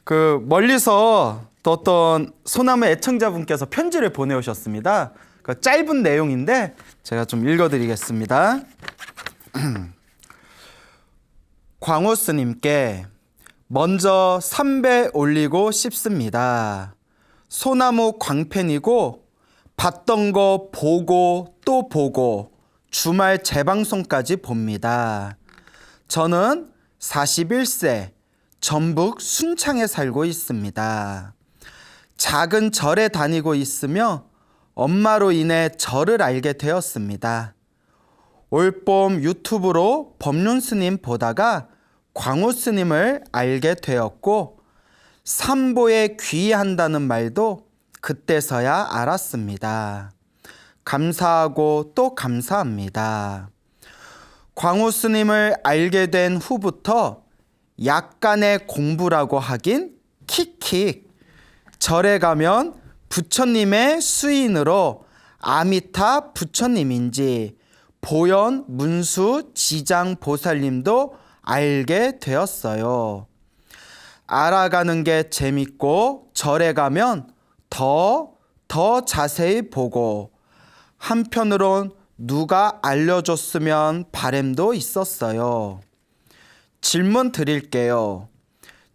그 멀리서 또 어떤 소나무 애청자분께서 편지를 보내오셨습니다. 그 짧은 내용인데 제가 좀 읽어드리겠습니다. 광호스님께 먼저 삼배 올리고 싶습니다. 소나무 광팬이고 봤던 거 보고 또 보고 주말 재방송까지 봅니다. 저는 41세 전북 순창에 살고 있습니다. 작은 절에 다니고 있으며 엄마로 인해 절을 알게 되었습니다. 올봄 유튜브로 법륜 스님 보다가 광호 스님을 알게 되었고 삼보에 귀의한다는 말도 그때서야 알았습니다. 감사하고 또 감사합니다. 광호 스님을 알게 된 후부터 약간의 공부라고 하긴 킥킥. 절에 가면 부처님의 수인으로 아미타 부처님인지 보현 문수 지장 보살님도 알게 되었어요. 알아가는 게 재밌고 절에 가면 더 자세히 보고 한편으론 누가 알려줬으면 바람도 있었어요. 질문 드릴게요.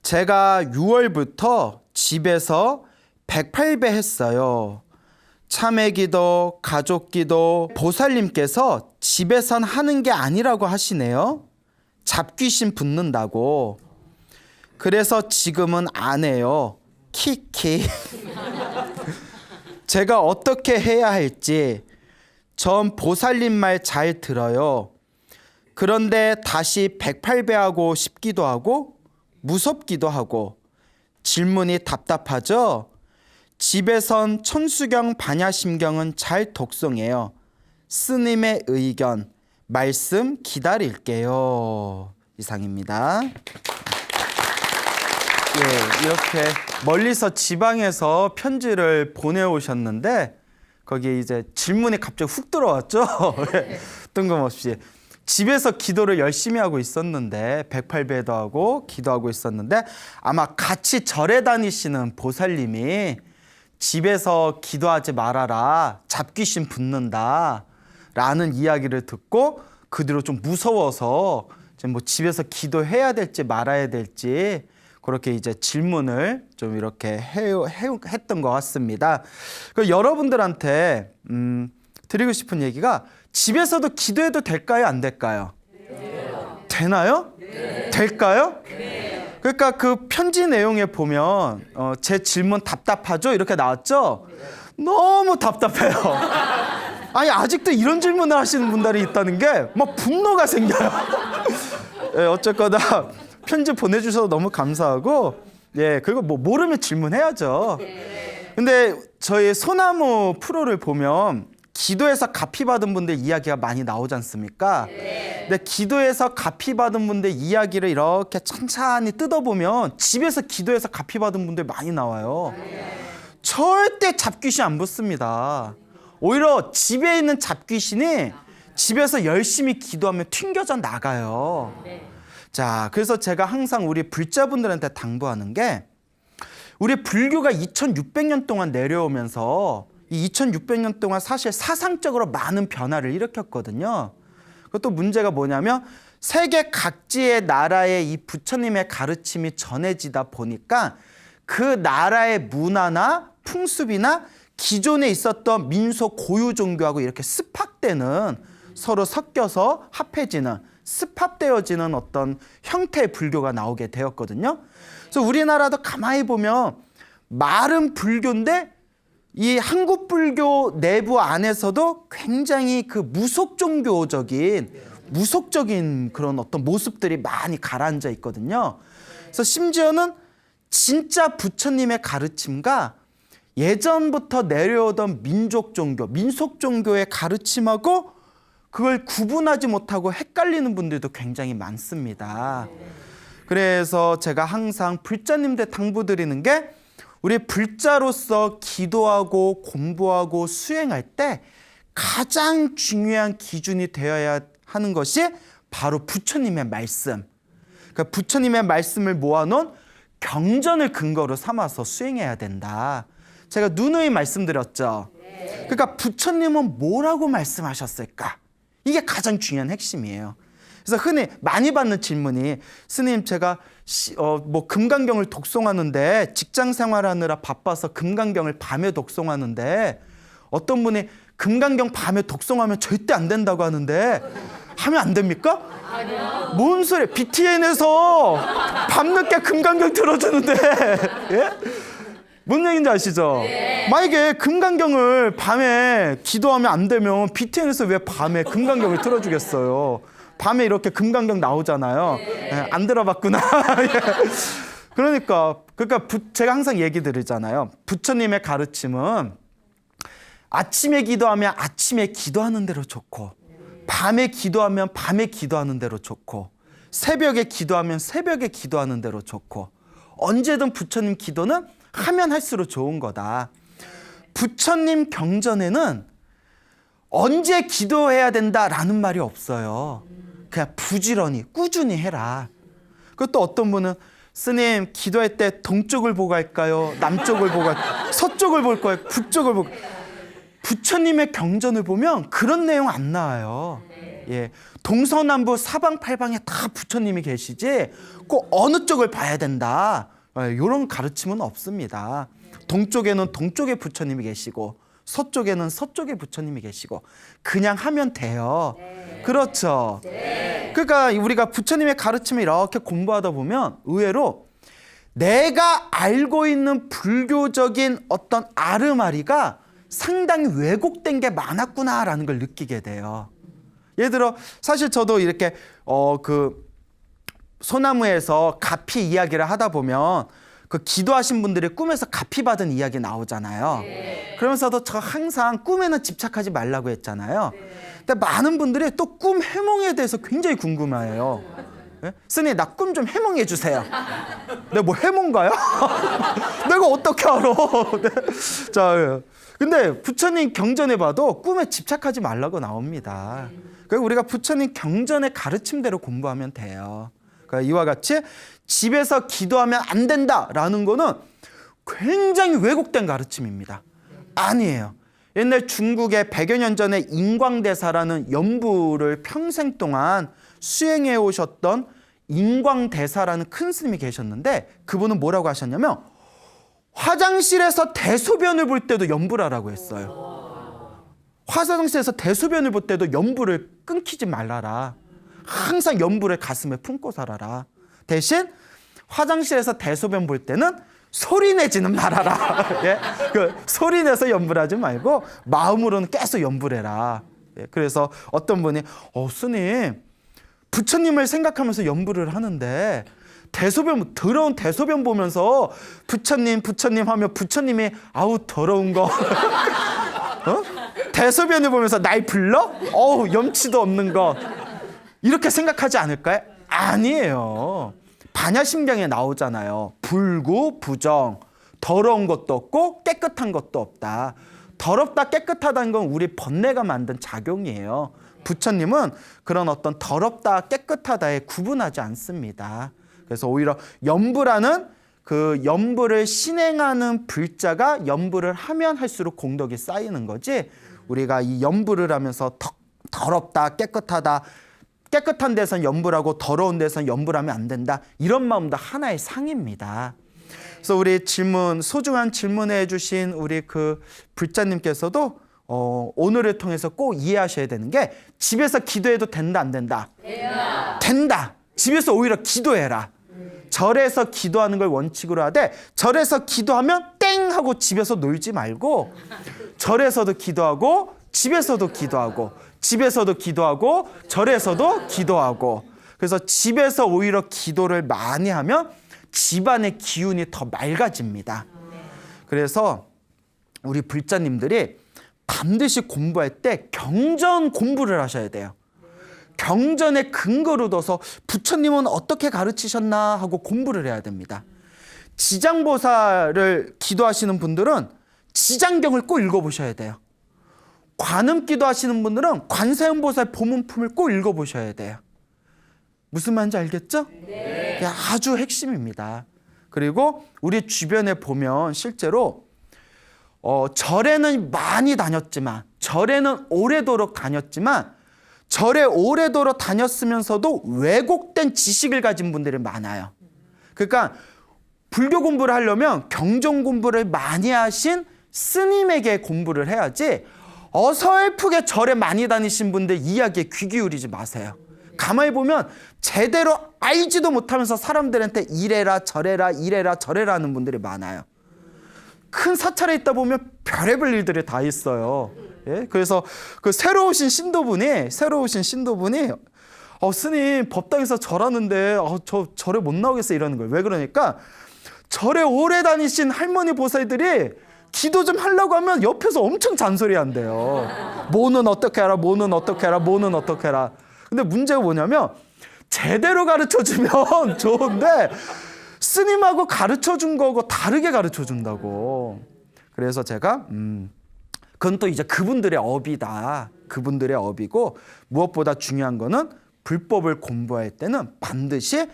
제가 6월부터 집에서 108배 했어요. 참회기도, 가족기도 보살님께서 집에선 하는 게 아니라고 하시네요. 잡귀신 붙는다고. 그래서 지금은 안 해요. 키키. 제가 어떻게 해야 할지 전 보살님 말 잘 들어요. 그런데 다시 108배 하고 싶기도 하고 무섭기도 하고 질문이 답답하죠? 집에선 천수경 반야심경은 잘 독송해요. 스님의 의견, 말씀 기다릴게요. 이상입니다. 예, 이렇게 멀리서 지방에서 편지를 보내오셨는데 거기에 이제 질문이 갑자기 훅 들어왔죠? 뜬금없이. 집에서 기도를 열심히 하고 있었는데 108배도 하고 기도하고 있었는데 아마 같이 절에 다니시는 보살님이 집에서 기도하지 말아라. 잡귀신 붙는다. 라는 이야기를 듣고 그 뒤로 좀 무서워서 뭐 집에서 기도해야 될지 말아야 될지 그렇게 이제 질문을 좀 이렇게 했던 것 같습니다. 여러분들한테 드리고 싶은 얘기가 집에서도 기도해도 될까요? 안 될까요? 네. 되나요? 네. 될까요? 네. 그러니까 그 편지 내용에 보면 제 질문 답답하죠? 이렇게 나왔죠? 네. 너무 답답해요. 아니 아직도 이런 질문을 하시는 분들이 있다는 게 막 분노가 생겨요. 예, 어쨌거나 편지 보내주셔서 너무 감사하고 예 그리고 뭐 모르면 질문해야죠. 근데 저희 소나무 프로를 보면 기도해서 갚이 받은 분들 이야기가 많이 나오지 않습니까? 근데 기도해서 갚이 받은 분들 이야기를 이렇게 천천히 뜯어보면 집에서 기도해서 갚이 받은 분들 많이 나와요. 절대 잡귀신 안 붙습니다. 오히려 집에 있는 잡귀신이 집에서 열심히 기도하면 튕겨져 나가요. 자, 그래서 제가 항상 우리 불자분들한테 당부하는 게 우리 불교가 2600년 동안 내려오면서 이 2600년 동안 사실 사상적으로 많은 변화를 일으켰거든요. 그것도 문제가 뭐냐면 세계 각지의 나라에 이 부처님의 가르침이 전해지다 보니까 그 나라의 문화나 풍습이나 기존에 있었던 민속 고유 종교하고 이렇게 습합되는 서로 섞여서 합해지는 습합되어지는 어떤 형태의 불교가 나오게 되었거든요. 그래서 우리나라도 가만히 보면 말은 불교인데 이 한국 불교 내부 안에서도 굉장히 그 무속종교적인 그런 어떤 모습들이 많이 가라앉아 있거든요. 그래서 심지어는 진짜 부처님의 가르침과 예전부터 내려오던 민족 종교, 민속 종교의 가르침하고 그걸 구분하지 못하고 헷갈리는 분들도 굉장히 많습니다. 그래서 제가 항상 불자님들 당부드리는 게 우리 불자로서 기도하고 공부하고 수행할 때 가장 중요한 기준이 되어야 하는 것이 바로 부처님의 말씀. 그러니까 부처님의 말씀을 모아놓은 경전을 근거로 삼아서 수행해야 된다. 제가 누누이 말씀드렸죠. 그러니까 부처님은 뭐라고 말씀하셨을까? 이게 가장 중요한 핵심이에요. 그래서 흔히 많이 받는 질문이, 스님 제가 금강경을 독송하는데 직장 생활하느라 바빠서 금강경을 밤에 독송하는데, 어떤 분이 금강경 밤에 독송하면 절대 안 된다고 하는데 하면 안 됩니까? 아니요. 뭔 소리야? BTN에서 밤늦게 금강경 틀어주는데 예? 뭔 얘기인지 아시죠? 네. 만약에 금강경을 밤에 기도하면 안 되면 BTN에서 왜 밤에 금강경을 틀어주겠어요? 밤에 이렇게 금강경 나오잖아요. 네. 예, 안 들어봤구나. 그러니까 제가 항상 얘기 드리잖아요. 부처님의 가르침은 아침에 기도하면 아침에 기도하는 대로 좋고, 밤에 기도하면 밤에 기도하는 대로 좋고, 새벽에 기도하면 새벽에 기도하는 대로 좋고, 언제든 부처님 기도는 하면 할수록 좋은 거다. 부처님 경전에는 언제 기도해야 된다라는 말이 없어요. 그냥 부지런히 꾸준히 해라. 그것도 어떤 분은 스님 기도할 때 동쪽을 보고 할까요? 남쪽을 보고 할까요? 서쪽을 볼 거예요? 북쪽을 보고? 부처님의 경전을 보면 그런 내용 안 나와요. 예, 동서남북 사방팔방에 다 부처님이 계시지 꼭 어느 쪽을 봐야 된다, 이런 가르침은 없습니다. 동쪽에는 동쪽에 부처님이 계시고 서쪽에는 서쪽에 부처님이 계시고 그냥 하면 돼요. 그렇죠. 그러니까 우리가 부처님의 가르침을 이렇게 공부하다 보면 의외로 내가 알고 있는 불교적인 어떤 아르마리가 상당히 왜곡된 게 많았구나라는 걸 느끼게 돼요. 예를 들어 사실 저도 이렇게 소나무에서 가피 이야기를 하다 보면 그 기도하신 분들이 꿈에서 가피 받은 이야기 나오잖아요. 그러면서도 저 항상 꿈에는 집착하지 말라고 했잖아요. 근데 많은 분들이 또 꿈 해몽에 대해서 굉장히 궁금해해요. 예? 스님 나 꿈 좀 해몽해 주세요. 내가 뭐 해몽가요? 내가 어떻게 알아? 자, 근데 부처님 경전에 봐도 꿈에 집착하지 말라고 나옵니다. 그러니까 우리가 부처님 경전의 가르침대로 공부하면 돼요. 그러니까 이와 같이 집에서 기도하면 안 된다라는 거는 굉장히 왜곡된 가르침입니다. 아니에요. 옛날 중국에 100여 년 전에 인광대사라는 연부를 평생 동안 수행해 오셨던 인광대사라는 큰 스님이 계셨는데, 그분은 뭐라고 하셨냐면 화장실에서 대소변을 볼 때도 연부라라고 했어요. 화장실에서 대소변을 볼 때도 연부를 끊기지 말라라. 항상 연부를 가슴에 품고 살아라. 대신 화장실에서 대소변 볼 때는 소리 내지는 말아라. 예? 소리 내서 연부하지 말고 마음으로는 계속 연부를 해라. 예? 그래서 어떤 분이 스님 부처님을 생각하면서 연부를 하는데 더러운 대소변 보면서 부처님 하면 부처님이 아우 더러운 거 대소변을 보면서 날 불러? 염치도 없는 거, 이렇게 생각하지 않을까요? 아니에요. 반야심경에 나오잖아요. 불구 부정, 더러운 것도 없고 깨끗한 것도 없다. 더럽다 깨끗하다는 건 우리 번뇌가 만든 작용이에요. 부처님은 그런 어떤 더럽다 깨끗하다에 구분하지 않습니다. 그래서 오히려 연부라는 그 연부를 신행하는 불자가 연부를 하면 할수록 공덕이 쌓이는 거지, 우리가 이 연부를 하면서 더럽다 깨끗하다, 깨끗한 데선 연부라고 더러운 데선 연부하면 안 된다, 이런 마음도 하나의 상입니다. 그래서 우리 소중한 질문해 주신 우리 그 불자님께서도 오늘을 통해서 꼭 이해하셔야 되는 게, 집에서 기도해도 된다 안 된다? 된다. 집에서 오히려 기도해라. 절에서 기도하는 걸 원칙으로 하되, 절에서 기도하면 땡 하고 집에서 놀지 말고 절에서도 기도하고 집에서도 기도하고 집에서도 기도하고 절에서도 기도하고, 그래서 집에서 오히려 기도를 많이 하면 집안의 기운이 더 맑아집니다. 그래서 우리 불자님들이 반드시 공부할 때 경전 공부를 하셔야 돼요. 경전에 근거를 둬서 부처님은 어떻게 가르치셨나 하고 공부를 해야 됩니다. 지장보살을 기도하시는 분들은 지장경을 꼭 읽어보셔야 돼요. 관음 기도하시는 분들은 관세음보살 보문품을 꼭 읽어보셔야 돼요. 무슨 말인지 알겠죠? 네. 아주 핵심입니다. 그리고 우리 주변에 보면 실제로 절에는 많이 다녔지만, 절에는 오래도록 다녔지만, 절에 오래도록 다녔으면서도 왜곡된 지식을 가진 분들이 많아요. 그러니까 불교 공부를 하려면 경전 공부를 많이 하신 스님에게 공부를 해야지, 어설프게 절에 많이 다니신 분들 이야기에 귀 기울이지 마세요. 가만히 보면 제대로 알지도 못하면서 사람들한테 이래라 저래라 이래라 저래라 하는 분들이 많아요. 큰 사찰에 있다 보면 별의별 일들이 다 있어요. 예? 그래서 그 새로 오신 신도분이 스님 법당에서 절하는데 저 절에 못 나오겠어요 이러는 거예요. 왜 그러니까 절에 오래 다니신 할머니 보살들이 기도 좀 하려고 하면 옆에서 엄청 잔소리 한대요. 뭐는 어떻게 해라, 뭐는 어떻게 해라, 뭐는 어떻게 해라. 근데 문제가 뭐냐면 제대로 가르쳐주면 좋은데 스님하고 가르쳐준 거고 다르게 가르쳐준다고. 그래서 제가 그건 또 이제 그분들의 업이다. 그분들의 업이고, 무엇보다 중요한 거는 불법을 공부할 때는 반드시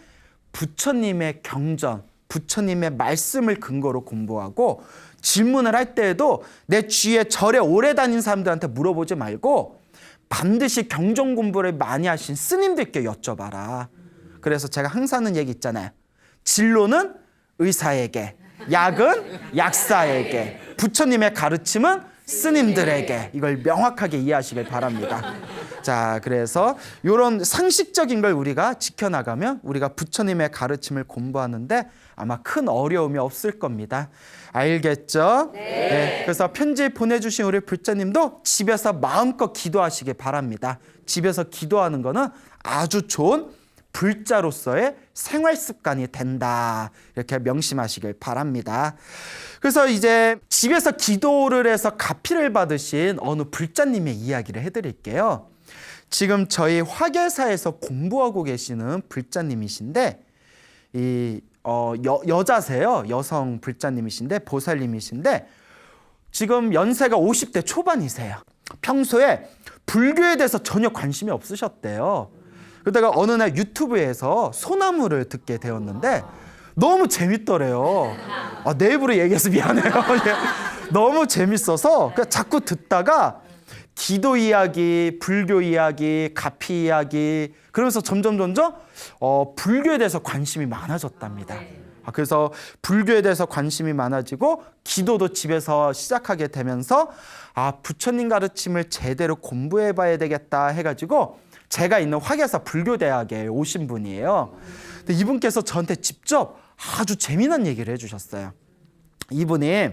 부처님의 경전, 부처님의 말씀을 근거로 공부하고, 질문을 할 때에도 내 주위에 절에 오래 다닌 사람들한테 물어보지 말고 반드시 경전 공부를 많이 하신 스님들께 여쭤봐라. 그래서 제가 항상 하는 얘기 있잖아요. 진로는 의사에게, 약은 약사에게, 부처님의 가르침은 스님들에게. 이걸 명확하게 이해하시길 바랍니다. 자, 그래서 이런 상식적인 걸 우리가 지켜나가면 우리가 부처님의 가르침을 공부하는데 아마 큰 어려움이 없을 겁니다. 알겠죠? 네. 그래서 편지 보내주신 우리 불자님도 집에서 마음껏 기도하시기 바랍니다. 집에서 기도하는 거는 아주 좋은 불자로서의 생활 습관이 된다. 이렇게 명심하시길 바랍니다. 그래서 이제 집에서 기도를 해서 가피를 받으신 어느 불자님의 이야기를 해드릴게요. 지금 저희 화계사에서 공부하고 계시는 불자님이신데, 여자세요. 여성 불자님이신데, 보살님이신데, 지금 연세가 50대 초반이세요. 평소에 불교에 대해서 전혀 관심이 없으셨대요. 그러다가 어느 날 유튜브에서 소나무를 듣게 되었는데 너무 재밌더래요. 내 입으로 얘기해서 미안해요. 너무 재밌어서 자꾸 듣다가 기도 이야기, 불교 이야기, 가피 이야기, 그러면서 점점 불교에 대해서 관심이 많아졌답니다. 그래서 불교에 대해서 관심이 많아지고 기도도 집에서 시작하게 되면서 부처님 가르침을 제대로 공부해 봐야 되겠다 해가지고 제가 있는 화계사 불교대학에 오신 분이에요. 근데 이분께서 저한테 직접 아주 재미난 얘기를 해주셨어요. 이분이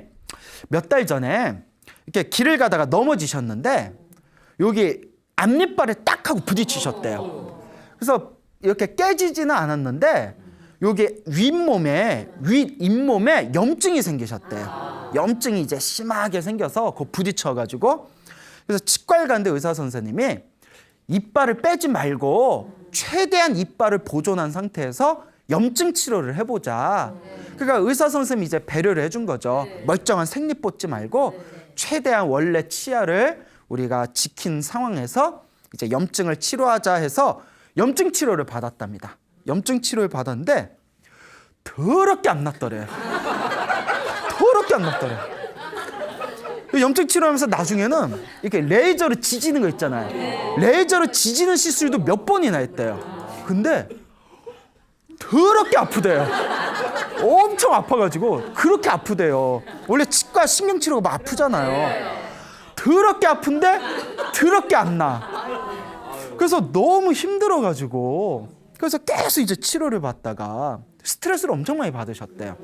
몇 달 전에 이렇게 길을 가다가 넘어지셨는데 여기 앞니빨을 딱 하고 부딪히셨대요. 그래서 이렇게 깨지지는 않았는데 여기 윗몸에 염증이 생기셨대요. 염증이 이제 심하게 생겨서 그거 부딪혀가지고, 그래서 치과에 갔는데 의사 선생님이 이빨을 빼지 말고 최대한 이빨을 보존한 상태에서 염증 치료를 해보자. 그러니까 의사 선생님이 이제 배려를 해준 거죠. 멀쩡한 생립 뽑지 말고 최대한 원래 치아를 우리가 지킨 상황에서 이제 염증을 치료하자 해서 염증 치료를 받았답니다. 염증 치료를 받았는데 더럽게 안 낫더래요. 더럽게 안 낫더래요. 염증 치료하면서 나중에는 이렇게 레이저로 지지는 거 있잖아요. 레이저로 지지는 시술도 몇 번이나 했대요. 근데 더럽게 아프대요. 엄청 아파가지고 그렇게 아프대요. 원래 치과 신경치료가 막 아프잖아요. 더럽게 아픈데 더럽게 안 나. 그래서 너무 힘들어가지고 그래서 계속 이제 치료를 받다가 스트레스를 엄청 많이 받으셨대요.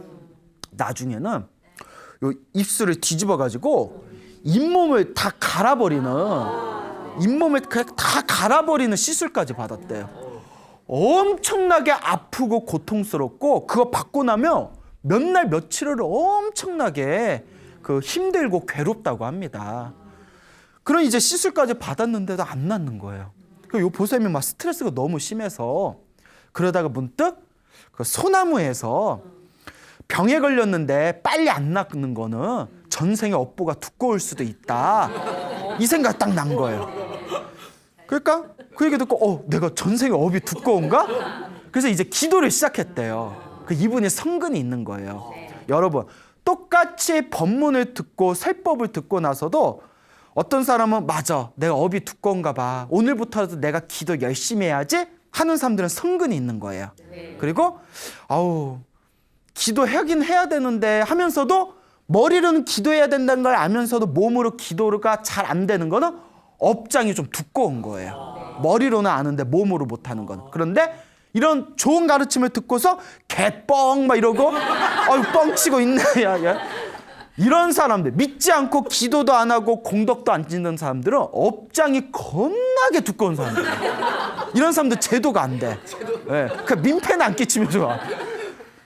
나중에는 요 입술을 뒤집어가지고 잇몸을 다 갈아버리는 시술까지 받았대요. 엄청나게 아프고 고통스럽고 그거 받고 나면 몇 날 며칠을 엄청나게 힘들고 괴롭다고 합니다. 그런 이제 시술까지 받았는데도 안 낫는 거예요. 요 보살님이 막 스트레스가 너무 심해서 그러다가 문득 그 소나무에서 병에 걸렸는데 빨리 안 낫는 거는 전생의 업보가 두꺼울 수도 있다. 이 생각 딱 난 거예요. 그러니까 그 얘기 듣고 내가 전생의 업이 두꺼운가? 그래서 이제 기도를 시작했대요. 그 이분이 성근이 있는 거예요. 여러분, 똑같이 법문을 듣고 설법을 듣고 나서도 어떤 사람은 맞아, 내가 업이 두꺼운가 봐, 오늘부터라도 내가 기도 열심히 해야지 하는 사람들은 성근이 있는 거예요. 그리고 아우, 기도하긴 해야 되는데 하면서도 머리로는 기도해야 된다는 걸 알면서도 몸으로 기도가 잘 안 되는 거는 업장이 좀 두꺼운 거예요. 머리로는 아는데 몸으로 못하는 건. 그런데 이런 좋은 가르침을 듣고서 개뻥 막 이러고 뻥치고 있네. 야. 이런 사람들, 믿지 않고 기도도 안 하고 공덕도 안 짓는 사람들은 업장이 겁나게 두꺼운 사람들. 이런 사람들 제도가 안 돼. 네. 그 민폐는 안 끼치면 좋아.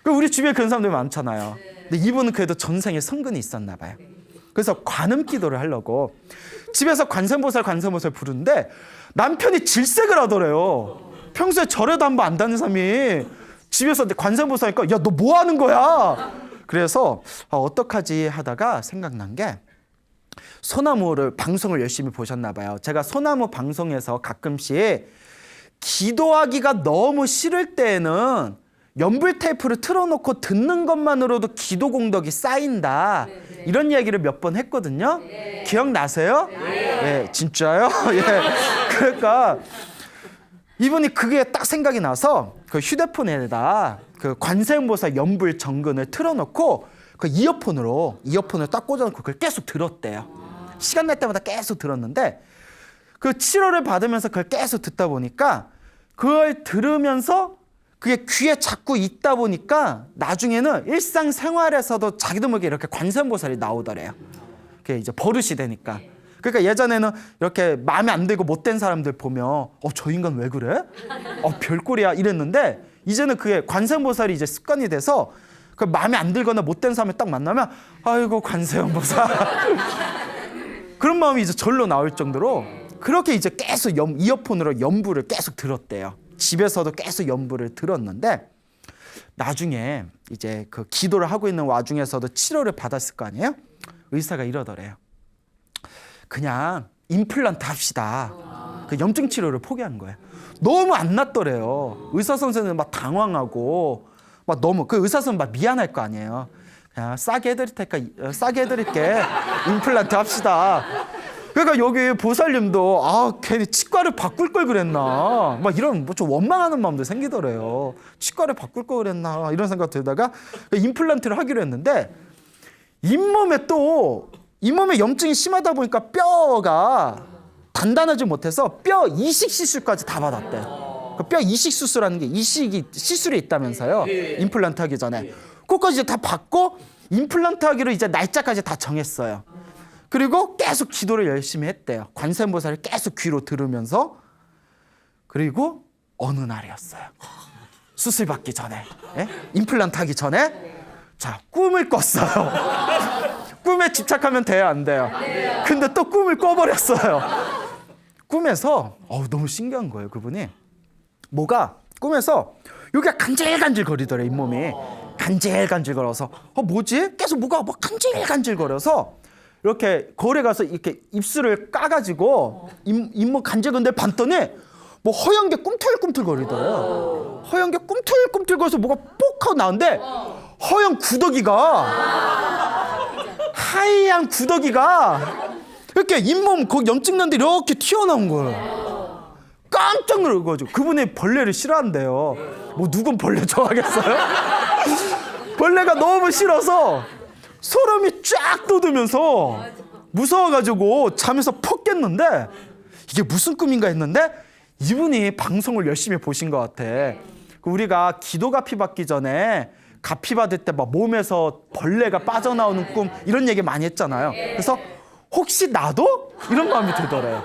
우리 주변에 그런 사람들 많잖아요. 근데 이분은 그래도 전생에 성근이 있었나 봐요. 그래서 관음 기도를 하려고 집에서 관세음보살 부르는데 남편이 질색을 하더래요. 평소에 절에도 한 번 안 다니는 사람이 집에서 관세음보살 하니까 야, 너 뭐 하는 거야? 그래서 어떡하지 하다가 생각난 게 소나무를 방송을 열심히 보셨나 봐요. 제가 소나무 방송에서 가끔씩 기도하기가 너무 싫을 때에는 연불 테이프를 틀어놓고 듣는 것만으로도 기도 공덕이 쌓인다. 이런 이야기를 몇 번 했거든요. 기억나세요? 네, 진짜요? 예. 그러니까 이분이 그게 딱 생각이 나서 그 휴대폰에다 그 관세음보살 연불 정근을 틀어놓고 그 이어폰을 딱 꽂아놓고 그걸 계속 들었대요. 시간 날 때마다 계속 들었는데 그 치료를 받으면서 그걸 계속 듣다 보니까 그걸 들으면서 그게 귀에 자꾸 있다 보니까 나중에는 일상생활에서도 자기도 모르게 이렇게 관세음보살이 나오더래요. 그게 이제 버릇이 되니까. 그러니까 예전에는 이렇게 마음에 안 들고 못된 사람들 보면 저 인간 왜 그래? 별꼴이야 이랬는데 이제는 그게 관세음보살이 이제 습관이 돼서 그 마음에 안 들거나 못된 사람을 딱 만나면 아이고 관세음보살 그런 마음이 이제 절로 나올 정도로 그렇게 이제 계속 이어폰으로 연불을 계속 들었대요. 집에서도 계속 연불을 들었는데 나중에 이제 그 기도를 하고 있는 와중에서도 치료를 받았을 거 아니에요? 의사가 이러더래요. 그냥 임플란트 합시다. 그 염증 치료를 포기한 거예요. 너무 안 낫더래요. 의사 선생님은 막 당황하고 막 너무 그 의사 선생님 막 미안할 거 아니에요. 그냥 싸게 해드릴 테니까 싸게 해드릴게. 임플란트 합시다. 그러니까 여기 보살님도 괜히 치과를 바꿀 걸 그랬나 막 이런 좀 원망하는 마음도 생기더래요. 치과를 바꿀 걸 그랬나 이런 생각 들다가 임플란트를 하기로 했는데 잇몸에 염증이 심하다 보니까 뼈가 단단하지 못해서 뼈 이식 시술까지 다 받았대. 그 뼈 이식 수술하는 게 시술이 있다면서요. 임플란트 하기 전에. 그것까지 이제 다 받고 임플란트 하기로 이제 날짜까지 다 정했어요. 그리고 계속 기도를 열심히 했대요. 관세음보살을 계속 귀로 들으면서. 그리고 어느 날이었어요. 수술 받기 전에, 임플란트 하기 전에 자, 꿈을 꿨어요. 꿈에 집착하면 돼요, 안 돼요? 근데 또 꿈을 꿔버렸어요. 꿈에서 너무 신기한 거예요, 그분이. 꿈에서 여기가 간질간질 거리더래, 잇몸이. 간질간질 걸어서 뭐지? 계속 뭐가 막 간질간질 거려서 이렇게 거울에 가서 이렇게 입술을 까가지고 잇몸 간질건데 봤더니 뭐 허연 게 꿈틀꿈틀 거리더래요. 허연 게 꿈틀꿈틀 거려서 뭐가 뽁 하고 나오는데 허연 구더기가 하얀 구더기가 이렇게 잇몸 거기 염증 난데 이렇게 튀어나온 거예요. 깜짝 놀라가지고 그분이 벌레를 싫어한대요. 뭐 누군 벌레 좋아하겠어요? 벌레가 너무 싫어서 소름이 쫙 돋으면서 무서워가지고 잠에서 퍽 깼는데 이게 무슨 꿈인가 했는데 이분이 방송을 열심히 보신 것 같아. 우리가 기도 가피 받기 전에 가피 받을 때 막 몸에서 벌레가 빠져나오는 꿈 이런 얘기 많이 했잖아요. 그래서 혹시 나도? 이런 마음이 들더래요.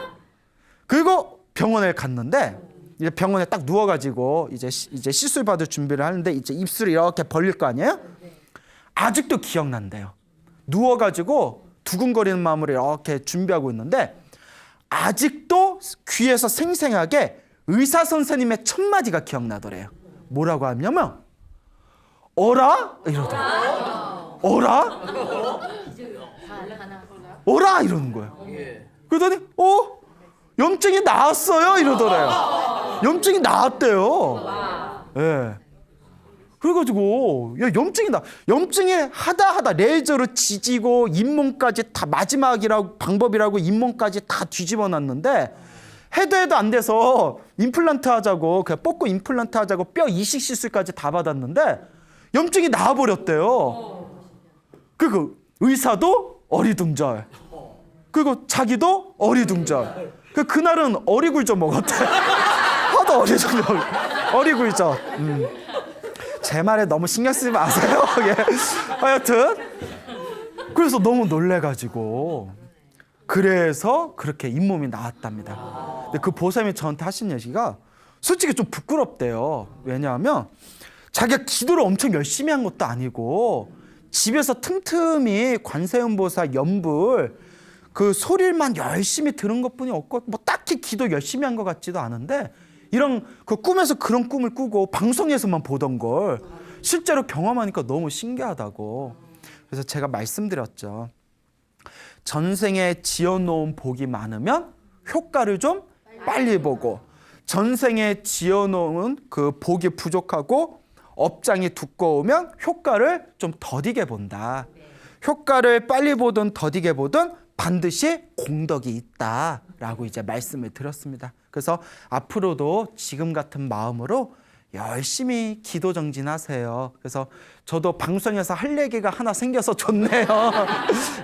그리고 병원에 갔는데 이제 병원에 딱 누워가지고 이제 시술 받을 준비를 하는데 이제 입술이 이렇게 벌릴 거 아니에요? 아직도 기억난대요. 누워가지고 두근거리는 마음으로 이렇게 준비하고 있는데 아직도 귀에서 생생하게 의사 선생님의 첫 마디가 기억나더래요. 뭐라고 하냐면 어라? 이러더라고요. 어라? 어라? 이러는 거예요. 그러더니 염증이 나았어요? 이러더래요. 염증이 나았대요. 예. 그래가지고 야 염증이 나. 염증이 하다 레이저로 지지고 잇몸까지 다 마지막이라고 방법이라고 잇몸까지 다 뒤집어놨는데 해도 안 돼서 임플란트 하자고 그냥 뽑고 임플란트 하자고 뼈 이식 시술까지 다 받았는데 염증이 나아버렸대요. 그리고 의사도 어리둥절. 그리고 자기도 어리둥절. 그날은 어리굴젓 먹었대. 하도 어리굴젓. 제 말에 너무 신경 쓰지 마세요. 예. 하여튼 그래서 너무 놀래가지고 그래서 그렇게 잇몸이 나왔답니다. 근데 그 보살님이 저한테 하신 얘기가 솔직히 좀 부끄럽대요. 왜냐하면 자기가 기도를 엄청 열심히 한 것도 아니고 집에서 틈틈이 관세음보살 연불 그 소리만 열심히 들은 것뿐이 없고 뭐 딱히 기도 열심히 한 것 같지도 않은데 이런 그 꿈에서 그런 꿈을 꾸고 방송에서만 보던 걸 실제로 경험하니까 너무 신기하다고. 그래서 제가 말씀드렸죠. 전생에 지어놓은 복이 많으면 효과를 좀 빨리 보고 전생에 지어놓은 그 복이 부족하고 업장이 두꺼우면 효과를 좀 더디게 본다. 효과를 빨리 보든 더디게 보든 반드시 공덕이 있다라고 이제 말씀을 드렸습니다. 그래서 앞으로도 지금 같은 마음으로 열심히 기도 정진하세요. 그래서 저도 방송에서 할 얘기가 하나 생겨서 좋네요.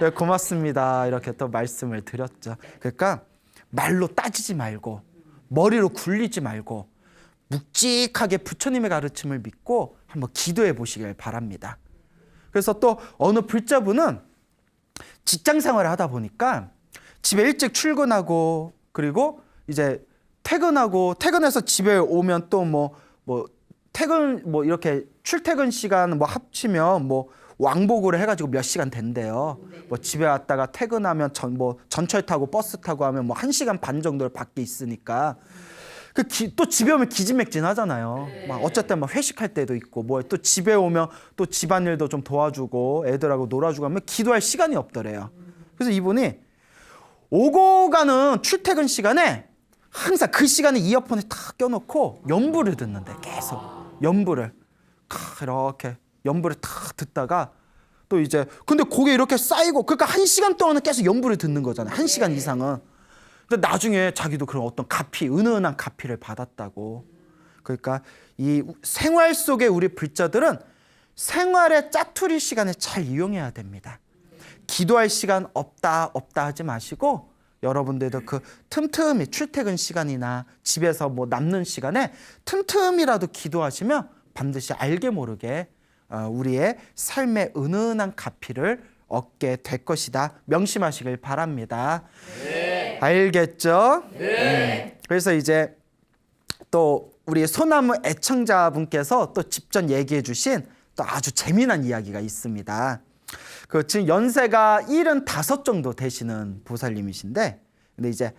네, 고맙습니다. 이렇게 또 말씀을 드렸죠. 그러니까 말로 따지지 말고 머리로 굴리지 말고 묵직하게 부처님의 가르침을 믿고 한번 기도해 보시길 바랍니다. 그래서 또 어느 불자분은 직장 생활을 하다 보니까 집에 일찍 출근하고 그리고 이제 퇴근해서 집에 오면 또 퇴근 이렇게 출퇴근 시간 합치면 왕복으로 해가지고 몇 시간 된대요. 집에 왔다가 퇴근하면 전철 타고 버스 타고 하면 1시간 반 정도를 밖에 있으니까 또 집에 오면 기진맥진하잖아요. 어쨌든 회식할 때도 있고 또 집에 오면 또 집안일도 좀 도와주고 애들하고 놀아주고 하면 기도할 시간이 없더래요. 그래서 이분이 오고 가는 출퇴근 시간에 항상 그 시간에 이어폰을 탁 껴놓고 연불을 듣는데 계속 연불을 이렇게 연불을 탁 듣다가 또 이제 근데 그게 이렇게 쌓이고 그러니까 1시간 동안은 계속 연불을 듣는 거잖아요. 1시간 이상은. 근데 나중에 자기도 그런 어떤 은은한 가피를 받았다고. 그러니까 이 생활 속에 우리 불자들은 생활의 짜투리 시간을 잘 이용해야 됩니다. 기도할 시간 없다 하지 마시고 여러분들도 그 틈틈이 출퇴근 시간이나 집에서 남는 시간에 틈틈이라도 기도하시면 반드시 알게 모르게 우리의 삶의 은은한 가피를 얻게 될 것이다. 명심하시길 바랍니다. 네. 알겠죠? 네. 그래서 이제 또 우리 소나무 애청자분께서 또 직접 얘기해 주신 또 아주 재미난 이야기가 있습니다. 지금 연세가 75 정도 되시는 보살님이신데 근데 이제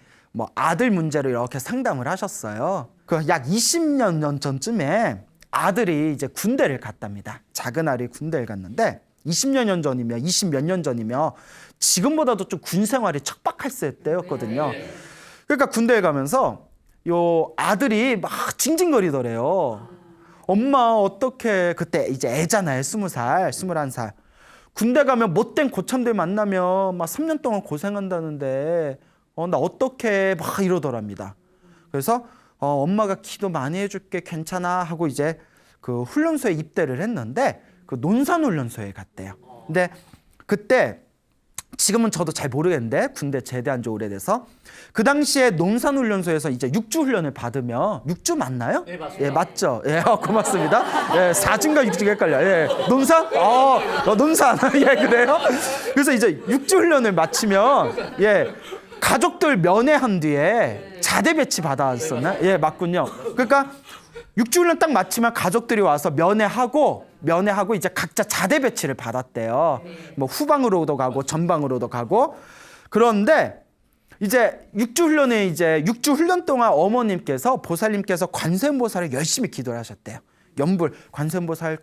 아들 문제로 이렇게 상담을 하셨어요. 약 20년 전쯤에 아들이 이제 군대를 갔답니다. 작은 아들이 군대를 갔는데 20몇 년 전이면 지금보다도 좀 군 생활이 척박할 때였거든요. 그러니까 군대에 가면서 요 아들이 막 징징거리더래요. 엄마 어떡해. 그때 이제 애잖아요. 20살, 21살. 군대 가면 못된 고참들 만나면 막 3년 동안 고생한다는데 나 어떡해 막 이러더랍니다. 그래서 엄마가 기도 많이 해줄게 괜찮아 하고 이제 그 훈련소에 입대를 했는데 그 논산훈련소에 갔대요. 근데 그때 지금은 저도 잘 모르겠는데 군대 제대한 지 오래돼서 그 당시에 논산훈련소에서 이제 6주 훈련을 받으면 6주 맞나요? 네, 맞습니다. 예, 맞죠. 예, 고맙습니다. 예, 4주인가 6주가 헷갈려요. 예, 논산? 논산. 예, 그래요? 그래서 이제 6주 훈련을 마치면 예, 가족들 면회한 뒤에 자대 배치 받았었나? 예, 맞군요. 그러니까 6주 훈련 딱 마치면 가족들이 와서 면회하고 이제 각자 자대 배치를 받았대요. 후방으로도 가고 전방으로도 가고. 그런데 이제 6주 훈련에 이제 6주 훈련 동안 어머님께서 보살님께서 관세음보살을 열심히 기도를 하셨대요. 연불 관세음보살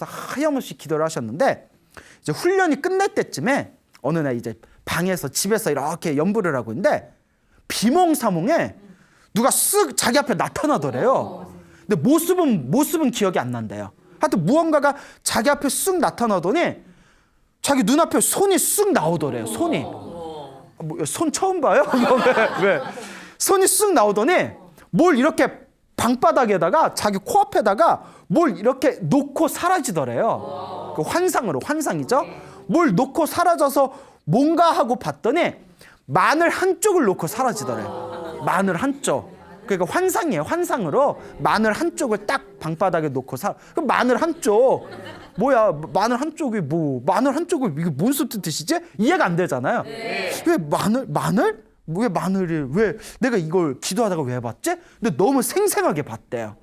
하염없이 기도를 하셨는데 이제 훈련이 끝날 때쯤에 어느 날 이제 집에서 이렇게 연불을 하고 있는데 비몽사몽에 누가 쓱 자기 앞에 나타나더래요. 근데 모습은 기억이 안 난대요. 하여튼 무언가가 자기 앞에 쑥 나타나더니 자기 눈앞에 손이 쑥 나오더래요. 손이. 손 처음 봐요? 왜? 손이 쑥 나오더니 뭘 이렇게 방바닥에다가 자기 코앞에다가 뭘 이렇게 놓고 사라지더래요. 그 환상이죠. 뭘 놓고 사라져서 뭔가 하고 봤더니 마늘 한쪽을 놓고 사라지더래요. 마늘 한쪽. 그러니까 환상이에요. 환상으로 마늘 한쪽을 딱 방바닥에 놓고 그럼 마늘 한쪽 뭐야? 마늘 한쪽이 뭐? 마늘 한쪽을 이게 뭔 뜻이지? 이해가 안 되잖아요. 왜 마늘? 왜 마늘이 왜 내가 이걸 기도하다가 왜 봤지? 근데 너무 생생하게 봤대요.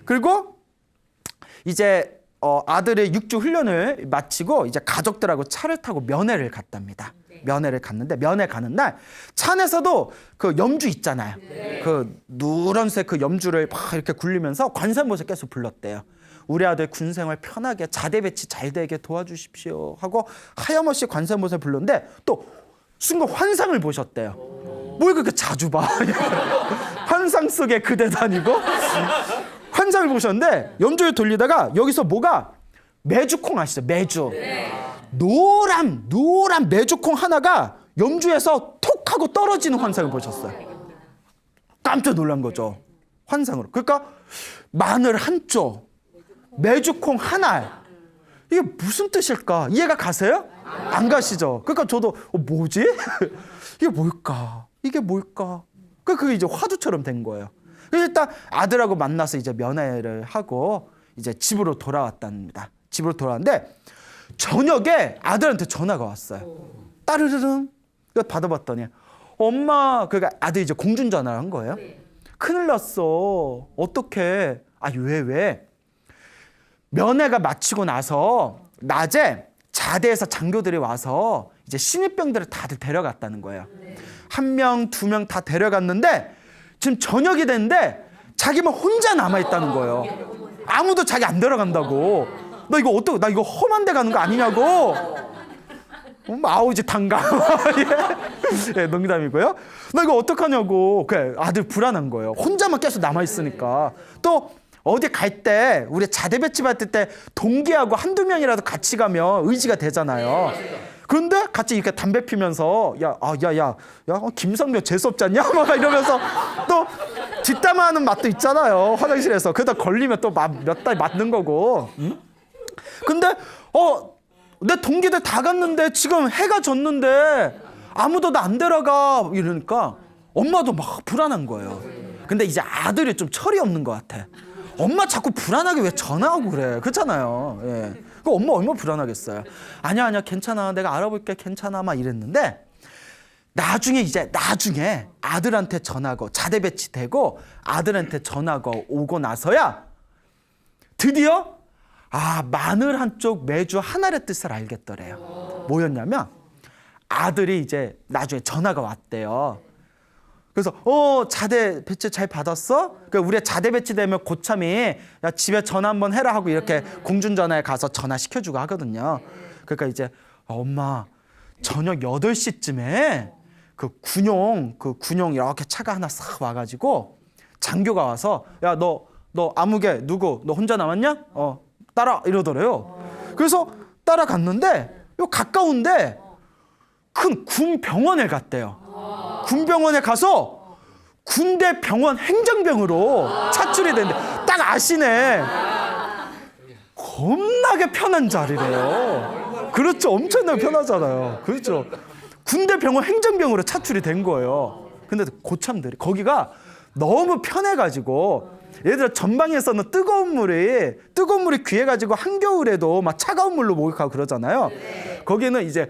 그리고 이제 아들의 6주 훈련을 마치고 이제 가족들하고 차를 타고 면회를 갔답니다. 면회를 갔는데 면회 가는 날 차 안에서도 그 염주 있잖아요. 그 누런색 그 염주를 막 이렇게 굴리면서 관세음보살 계속 불렀대요. 우리 아들 군 생활 편하게 자대 배치 잘 되게 도와주십시오 하고 하염없이 관세음보살 불렀는데 또 순간 환상을 보셨대요. 뭘 그렇게 자주 봐? 환상 속에 그대 다니고 환상을 보셨는데 염주를 돌리다가 여기서 뭐가 메주콩 아시죠? 메주. 노란 메주콩 하나가 염주에서 톡 하고 떨어지는 환상을 보셨어요. 깜짝 놀란 거죠. 환상으로. 그러니까 마늘 한쪽, 메주콩 하나. 이게 무슨 뜻일까? 이해가 가세요? 안 가시죠? 그러니까 저도 뭐지? 이게 뭘까? 이게 뭘까? 그게 이제 화두처럼 된 거예요. 그래서 일단 아들하고 만나서 이제 면회를 하고 이제 집으로 돌아왔답니다. 집으로 돌아왔는데 저녁에 아들한테 전화가 왔어요. 따르르릉. 받아봤더니 엄마, 그러니까 아들이 이제 공중전화를 한 거예요. 큰일 났어. 어떡해. 왜? 면회가 마치고 나서 낮에 자대에서 장교들이 와서 이제 신입병들을 다들 데려갔다는 거예요. 1명, 2명 다 데려갔는데 지금 저녁이 됐는데 자기만 혼자 남아있다는 거예요. 아무도 자기 안 데려간다고. 나 이거 험한 데 가는 거 아니냐고. 아우지 당감. 예, 농담이고요. 나 이거 어떡하냐고. 그래, 아들 불안한 거예요. 혼자만 계속 남아있으니까. 또 어디 갈 때 우리 자대 배치 받을 때 동기하고 한두 명이라도 같이 가면 의지가 되잖아요. 그런데 같이 이렇게 담배 피면서 야 김성묘 재수없지 않냐? 막 이러면서 또 뒷담화하는 맛도 있잖아요. 화장실에서. 그러다 걸리면 또 몇 달 맞는 거고. 응? 근데 내 동기들 다 갔는데 지금 해가 졌는데 아무도 나 안 데려가 이러니까 엄마도 막 불안한 거예요. 근데 이제 아들이 좀 철이 없는 것 같아. 엄마 자꾸 불안하게 왜 전화하고 그래. 그렇잖아요. 예. 그 엄마 얼마나 불안하겠어요. 아니야 괜찮아. 내가 알아볼게. 괜찮아. 막 이랬는데 나중에 아들한테 전화가 자대 배치되고 아들한테 전화가 오고 나서야 드디어 마늘 한쪽 메주 하나의 뜻을 알겠더래요. 뭐였냐면 아들이 이제 나중에 전화가 왔대요. 그래서 자대 배치 잘 받았어? 그러니까 우리 자대 배치되면 고참이 야 집에 전화 한번 해라 하고 이렇게 공중전화에 가서 전화 시켜주고 하거든요. 그러니까 이제 엄마 저녁 8시쯤에 그 군용 이렇게 차가 하나 싹 와가지고 장교가 와서 야 너 아무개 누구 너 혼자 남았냐? 따라 이러더래요. 그래서 따라갔는데 가까운데 큰 군병원에 갔대요. 군병원에 가서 군대 병원 행정병으로 차출이 됐는데 딱 아시네. 겁나게 편한 자리래요. 그렇죠. 엄청나게 편하잖아요. 그렇죠. 군대 병원 행정병으로 차출이 된 거예요. 근데 고참들이 거기가 너무 편해가지고 얘들아 전방에서는 뜨거운 물이 귀해가지고 한겨울에도 막 차가운 물로 목욕하고 그러잖아요. 거기는 이제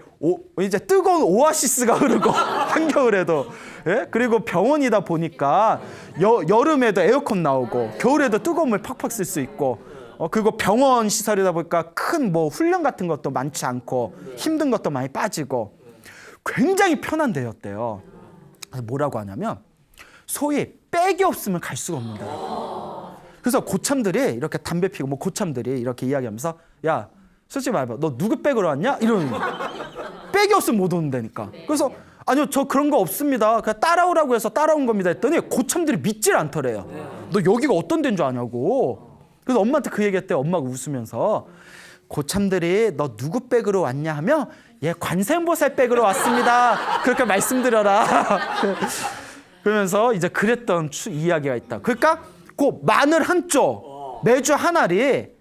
뜨거운 오아시스가 흐르고 한겨울에도. 예? 그리고 병원이다 보니까 여름에도 에어컨 나오고 겨울에도 뜨거운 물 팍팍 쓸 수 있고 그리고 병원 시설이다 보니까 큰 뭐 훈련 같은 것도 많지 않고 힘든 것도 많이 빠지고 굉장히 편한 데였대요. 뭐라고 하냐면 소위 백이 없으면 갈 수가 없는 데라고. 그래서 고참들이 이렇게 담배 피고 고참들이 이렇게 이야기하면서 야 솔직히 말해봐 너 누구 백으로 왔냐? 이러는 거야. 백이 없으면 못 오는다니까. 그래서 아니요 저 그런 거 없습니다. 그냥 따라오라고 해서 따라온 겁니다 했더니 고참들이 믿질 않더래요. 너 여기가 어떤 데인 줄 아냐고. 그래서 엄마한테 그 얘기했대. 엄마가 웃으면서 고참들이 너 누구 백으로 왔냐 하며 예 관세음보살 백으로 왔습니다. 그렇게 말씀드려라. 그러면서 이제 그랬던 이야기가 있다. 그러니까 그 마늘 한 쪽 매주 한 알이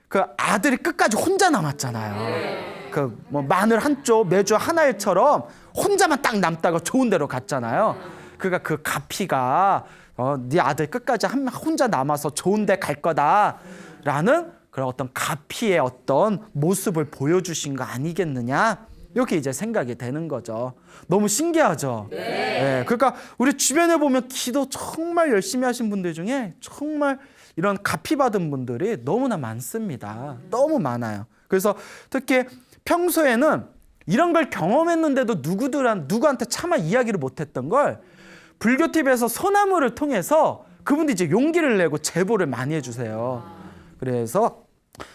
그 아들이 끝까지 혼자 남았잖아요. 그 뭐 마늘 한 쪽 매주 한 알처럼 혼자만 딱 남다가 좋은 데로 갔잖아요. 그러니까 그 가피가 네 아들 끝까지 혼자 남아서 좋은 데 갈 거다라는 그런 어떤 가피의 어떤 모습을 보여주신 거 아니겠느냐. 이렇게 이제 생각이 되는 거죠. 너무 신기하죠. 네. 그러니까 우리 주변에 보면 기도 정말 열심히 하신 분들 중에 정말 이런 가피 받은 분들이 너무나 많습니다. 너무 많아요. 그래서 특히 평소에는 이런 걸 경험했는데도 누구한테 차마 이야기를 못했던 걸 불교 TV에서 소나무를 통해서 그분들이 이제 용기를 내고 제보를 많이 해주세요. 그래서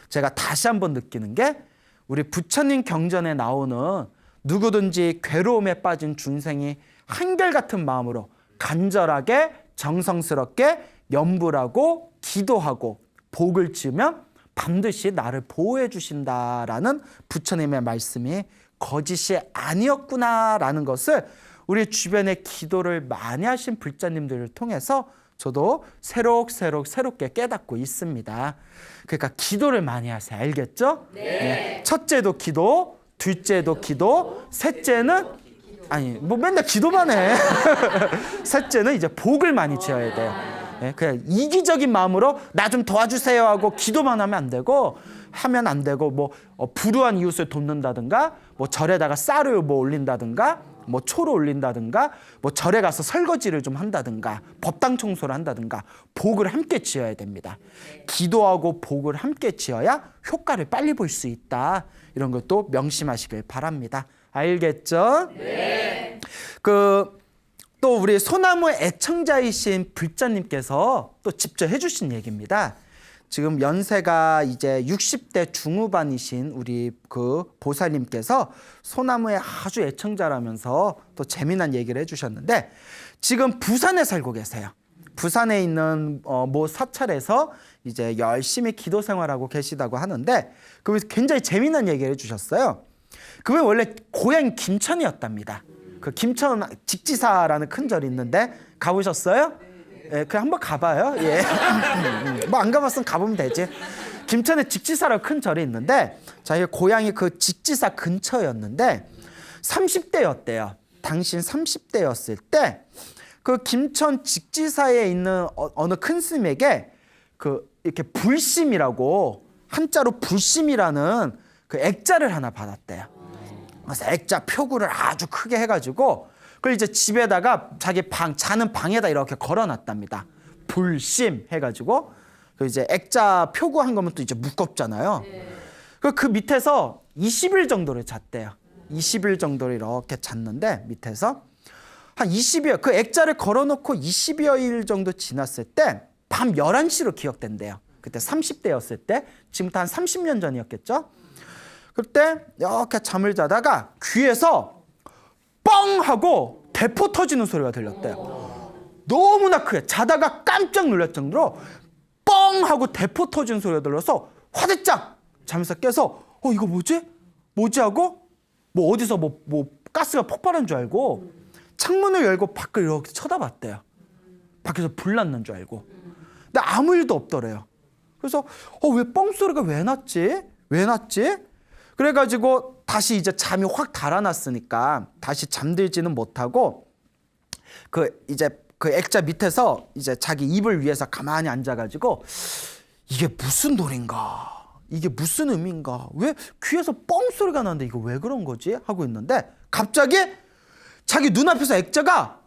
제가 다시 한번 느끼는 게 우리 부처님 경전에 나오는 누구든지 괴로움에 빠진 중생이 한결같은 마음으로 간절하게 정성스럽게 염불하고 기도하고 복을 지으면 반드시 나를 보호해 주신다라는 부처님의 말씀이 거짓이 아니었구나라는 것을 우리 주변에 기도를 많이 하신 불자님들을 통해서 저도 새롭게 깨닫고 있습니다. 그러니까 기도를 많이 하세요. 알겠죠? 네. 첫째도 기도, 둘째도 기도, 셋째는 뭐 맨날 기도만 해. 셋째는 이제 복을 많이 지어야 돼요. 그냥 이기적인 마음으로 나 좀 도와주세요 하고 기도만 하면 안 되고 뭐 불우한 이웃을 돕는다든가 뭐 절에다가 쌀을 뭐 올린다든가 뭐 초를 올린다든가 뭐 절에 가서 설거지를 좀 한다든가 법당 청소를 한다든가 복을 함께 지어야 됩니다. 기도하고 복을 함께 지어야 효과를 빨리 볼 수 있다. 이런 것도 명심하시길 바랍니다. 알겠죠? 네. 또 우리 소나무 애청자이신 불자님께서 또 직접 해주신 얘기입니다. 지금 연세가 이제 60대 중후반이신 우리 그 보살님께서 소나무의 아주 애청자라면서 또 재미난 얘기를 해주셨는데 지금 부산에 살고 계세요. 부산에 있는 모 사찰에서 이제 열심히 기도 생활하고 계시다고 하는데 그 굉장히 재미난 얘기를 해주셨어요. 그분 원래 고향이 김천이었답니다. 그 김천 직지사라는 큰 절이 있는데 가보셨어요? 예, 그냥 한번 가봐요. 예. 뭐 안 가봤으면 가보면 되지. 김천에 직지사라고 큰 절이 있는데 자기 고향이 그 직지사 근처였는데 30대였대요. 당신 30대였을 때 그 김천 직지사에 있는 어느 큰 스님에게 그 이렇게 불심이라고 한자로 불심이라는 그 액자를 하나 받았대요. 그래서 액자 표구를 아주 크게 해가지고 그걸 이제 집에다가 자기 자는 방에다 이렇게 걸어놨답니다. 불심 해가지고 그 이제 액자 표구 한 거면 또 이제 무겁잖아요. 그 밑에서 20일 정도를 잤대요. 20일 정도를 이렇게 잤는데 밑에서 한 20여 그 액자를 걸어놓고 20여 일 정도 지났을 때 밤 11시로 기억된대요. 그때 30대였을 때 지금부터 한 30년 전이었겠죠. 그때 이렇게 잠을 자다가 귀에서 뻥 하고 대포 터지는 소리가 들렸대요. 너무나 크게 자다가 깜짝 놀랄 정도로 뻥 하고 대포 터지는 소리가 들려서 화들짝 잠에서 깨서 이거 뭐지 하고 뭐 어디서 뭐 가스가 폭발한 줄 알고 창문을 열고 밖을 이렇게 쳐다봤대요. 밖에서 불 났는 줄 알고. 근데 아무 일도 없더래요. 그래서 왜 뻥 소리가 왜 났지? 그래가지고 다시 이제 잠이 확 달아났으니까 다시 잠들지는 못하고 이제 그 액자 밑에서 이제 자기 입을 위해서 가만히 앉아가지고 이게 무슨 노래인가? 이게 무슨 의미인가? 왜 귀에서 뻥 소리가 나는데 이거 왜 그런 거지? 하고 있는데 갑자기 자기 눈앞에서 액자가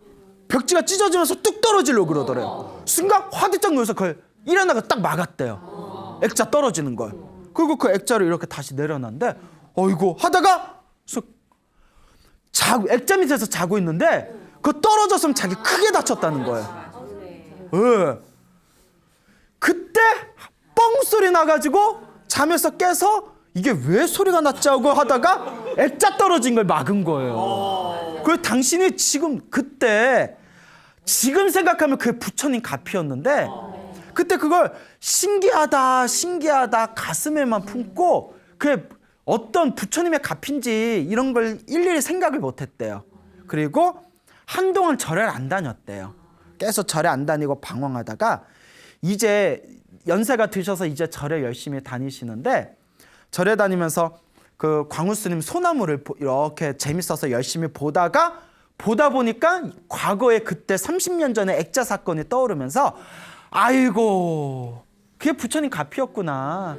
벽지가 찢어지면서 뚝 떨어지려고 그러더래요. 순간 화들짝 놀라서 그걸 일어나가 딱 막았대요. 액자 떨어지는 걸. 그리고 그 액자를 이렇게 다시 내려놨는데 어이구 하다가 액자 밑에서 자고 있는데 그 떨어졌으면 자기 크게 다쳤다는 거예요. 네. 그때 뻥 소리 나가지고 잠에서 깨서 이게 왜 소리가 났지 하고 하다가 액자 떨어진 걸 막은 거예요. 그래서 당신이 지금 생각하면 그게 부처님 가피였는데 그때 그걸 신기하다 가슴에만 품고 그게 어떤 부처님의 값인지 이런 걸 일일이 생각을 못했대요. 그리고 한동안 절을 안 다녔대요. 계속 절에 안 다니고 방황하다가 이제 연세가 드셔서 이제 절에 열심히 다니시는데, 절에 다니면서 그 광우스님 소나무를 이렇게 재밌어서 열심히 보다 보니까 과거에 그때 30년 전에 액자 사건이 떠오르면서 아이고 그게 부처님 값이었구나.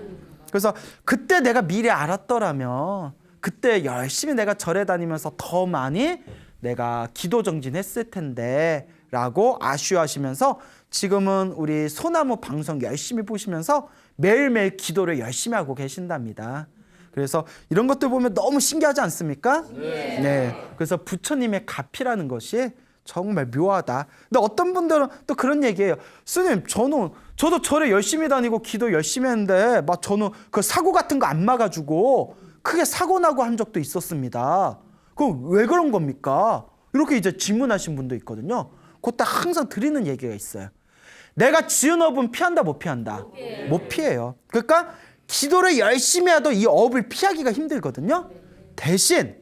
그래서 그때 내가 미리 알았더라면 그때 열심히 내가 절에 다니면서 더 많이 내가 기도 정진했을 텐데 라고 아쉬워하시면서 지금은 우리 소나무 방송 열심히 보시면서 매일매일 기도를 열심히 하고 계신답니다. 그래서 이런 것들 보면 너무 신기하지 않습니까? 네. 그래서 부처님의 값이라는 것이 정말 묘하다. 근데 어떤 분들은 또 그런 얘기예요. 스님, 저도 절에 열심히 다니고 기도 열심히 했는데 막 저는 그 사고 같은 거 안 막아주고 크게 사고 나고 한 적도 있었습니다. 그럼 왜 그런 겁니까? 이렇게 이제 질문하신 분도 있거든요. 그때 항상 드리는 얘기가 있어요. 내가 지은 업은 피한다, 못 피한다? 못 피해요. 그러니까 기도를 열심히 해도 이 업을 피하기가 힘들거든요. 대신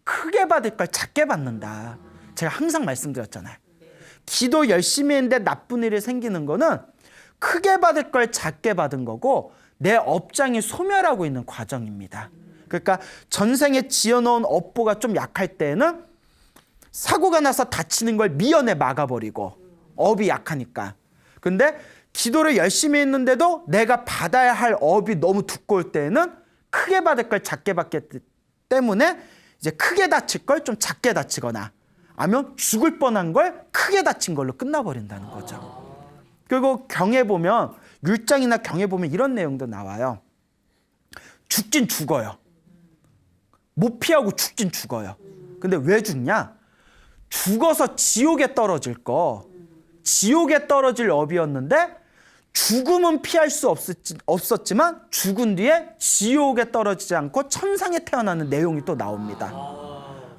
크게 받을 걸 작게 받는다. 제가 항상 말씀드렸잖아요. 기도 열심히 했는데 나쁜 일이 생기는 거는 크게 받을 걸 작게 받은 거고 내 업장이 소멸하고 있는 과정입니다. 그러니까 전생에 지어놓은 업보가 좀 약할 때는 사고가 나서 다치는 걸 미연에 막아버리고 업이 약하니까. 근데 기도를 열심히 했는데도 내가 받아야 할 업이 너무 두꺼울 때는 크게 받을 걸 작게 받기 때문에 이제 크게 다칠 걸 좀 작게 다치거나 아니면 죽을 뻔한 걸 크게 다친 걸로 끝나버린다는 거죠. 그리고 경에 보면, 율장이나 경에 보면 이런 내용도 나와요. 죽긴 죽어요. 못 피하고 죽긴 죽어요. 근데 왜 죽냐? 죽어서 지옥에 떨어질 지옥에 떨어질 업이었는데 죽음은 피할 수 없었지만 죽은 뒤에 지옥에 떨어지지 않고 천상에 태어나는 내용이 또 나옵니다.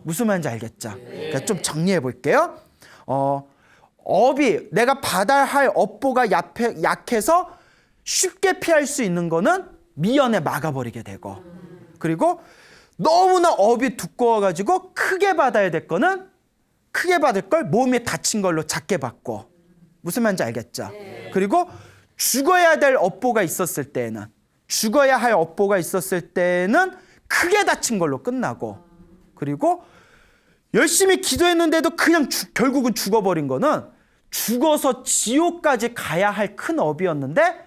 무슨 말인지 알겠죠? 그러니까 좀 정리해 볼게요. 업이 내가 받아야 할 업보가 약해서 쉽게 피할 수 있는 거는 미연에 막아버리게 되고, 그리고 너무나 업이 두꺼워가지고 크게 받아야 될 거는 크게 받을 걸 몸이 다친 걸로 작게 받고, 무슨 말인지 알겠죠? 그리고 죽어야 될 업보가 있었을 때는, 죽어야 할 업보가 있었을 때는 크게 다친 걸로 끝나고, 그리고 열심히 기도했는데도 그냥 결국은 죽어버린 거는 죽어서 지옥까지 가야 할 큰 업이었는데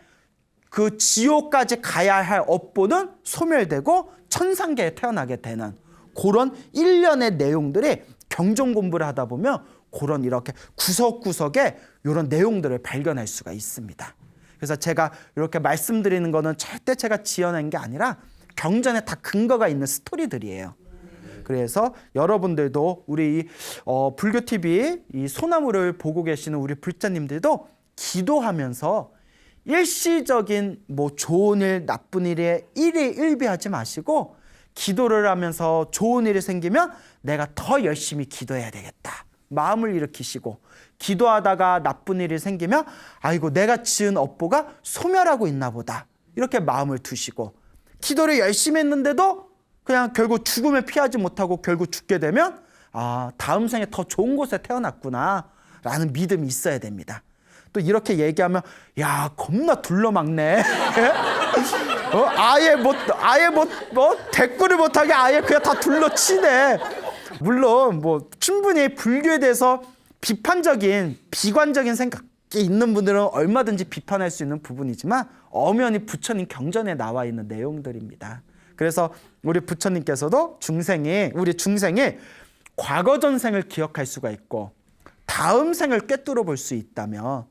그 지옥까지 가야 할 업보는 소멸되고 천상계에 태어나게 되는 그런 일련의 내용들이 경전 공부를 하다 보면 그런 이렇게 구석구석에 이런 내용들을 발견할 수가 있습니다. 그래서 제가 이렇게 말씀드리는 거는 절대 제가 지어낸 게 아니라 경전에 다 근거가 있는 스토리들이에요. 그래서 여러분들도 우리 불교TV 이 소나무를 보고 계시는 우리 불자님들도 기도하면서 일시적인 뭐 좋은 일, 나쁜 일에 일희일비하지 마시고 기도를 하면서 좋은 일이 생기면 내가 더 열심히 기도해야 되겠다. 마음을 일으키시고, 기도하다가 나쁜 일이 생기면 아이고 내가 지은 업보가 소멸하고 있나 보다. 이렇게 마음을 두시고, 기도를 열심히 했는데도 그냥 결국 죽음을 피하지 못하고 결국 죽게 되면 다음 생에 더 좋은 곳에 태어났구나 라는 믿음이 있어야 됩니다. 또 이렇게 얘기하면 야 겁나 둘러막네. 아예 대꾸를 못하게 아예 그냥 다 둘러치네. 물론 뭐 충분히 불교에 대해서 비판적인 비관적인 생각이 있는 분들은 얼마든지 비판할 수 있는 부분이지만 엄연히 부처님 경전에 나와 있는 내용들입니다. 그래서 우리 부처님께서도 우리 중생이 과거 전생을 기억할 수가 있고 다음 생을 꿰뚫어 볼 수 있다면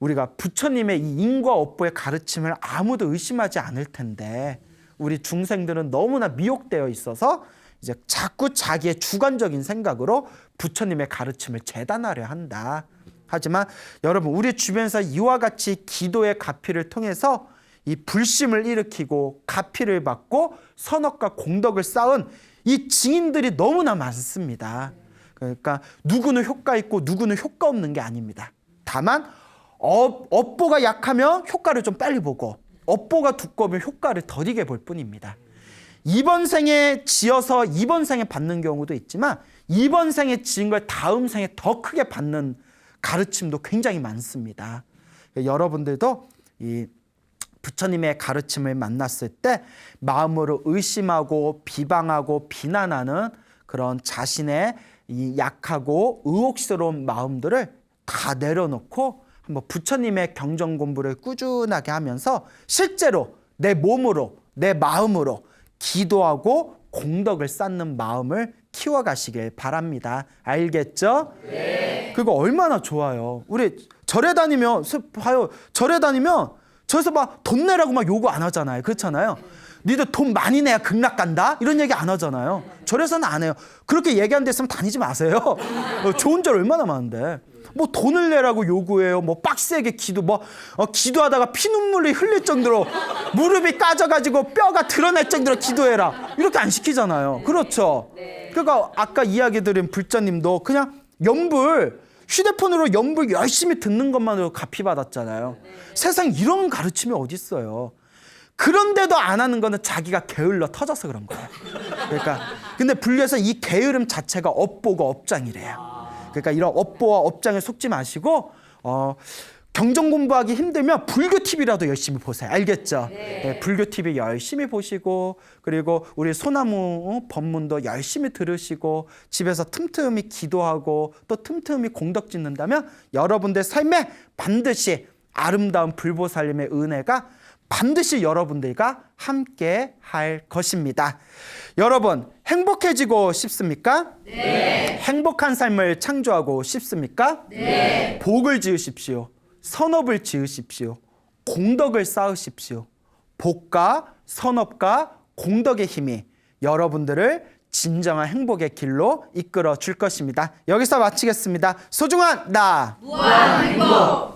우리가 부처님의 이 인과 업보의 가르침을 아무도 의심하지 않을 텐데 우리 중생들은 너무나 미혹되어 있어서 이제 자꾸 자기의 주관적인 생각으로 부처님의 가르침을 재단하려 한다. 하지만 여러분, 우리 주변에서 이와 같이 기도의 가피를 통해서 이 불심을 일으키고 가피를 받고 선업과 공덕을 쌓은 이 증인들이 너무나 많습니다. 그러니까 누구는 효과 있고 누구는 효과 없는 게 아닙니다. 다만 업보가 약하면 효과를 좀 빨리 보고 업보가 두꺼우면 효과를 더디게 볼 뿐입니다. 이번 생에 지어서 이번 생에 받는 경우도 있지만 이번 생에 지은 걸 다음 생에 더 크게 받는 가르침도 굉장히 많습니다. 여러분들도 이 부처님의 가르침을 만났을 때 마음으로 의심하고 비방하고 비난하는 그런 자신의 이 약하고 의혹스러운 마음들을 다 내려놓고 한번 부처님의 경전 공부를 꾸준하게 하면서 실제로 내 몸으로 내 마음으로 기도하고 공덕을 쌓는 마음을 키워가시길 바랍니다. 알겠죠? 네. 그거 얼마나 좋아요. 우리 절에 다니면 봐요. 절에 다니면 저에서 막 돈 내라고 막 요구 안 하잖아요. 그렇잖아요. 니들 돈 많이 내야 극락 간다? 이런 얘기 안 하잖아요. 절에서는 안 해요. 그렇게 얘기하는 데 있으면 다니지 마세요. 좋은 절 얼마나 많은데. 뭐 돈을 내라고 요구해요. 뭐 빡세게 기도하다가 피눈물이 흘릴 정도로 무릎이 까져가지고 뼈가 드러날 정도로 기도해라. 이렇게 안 시키잖아요. 그렇죠? 그러니까 아까 이야기 드린 불자님도 그냥 휴대폰으로 연불 열심히 듣는 것만으로 갚이 받았잖아요. 세상 이런 가르침이 어디 있어요. 그런데도 안 하는 거는 자기가 게을러 터져서 그런 거예요. 그러니까 근데 불교에서 이 게으름 자체가 업보고 업장이래요. 그러니까 이런 업보와 업장에 속지 마시고 경전 공부하기 힘들면 불교 TV라도 열심히 보세요. 알겠죠? 네, 불교 TV 열심히 보시고 그리고 우리 소나무 법문도 열심히 들으시고 집에서 틈틈이 기도하고 또 틈틈이 공덕 짓는다면 여러분들 삶에 반드시 아름다운 불보살님의 은혜가 반드시 여러분들과 함께 할 것입니다. 여러분 행복해지고 싶습니까? 네. 행복한 삶을 창조하고 싶습니까? 네. 복을 지으십시오. 선업을 지으십시오. 공덕을 쌓으십시오. 복과 선업과 공덕의 힘이 여러분들을 진정한 행복의 길로 이끌어 줄 것입니다. 여기서 마치겠습니다. 소중한 나 무한 행복.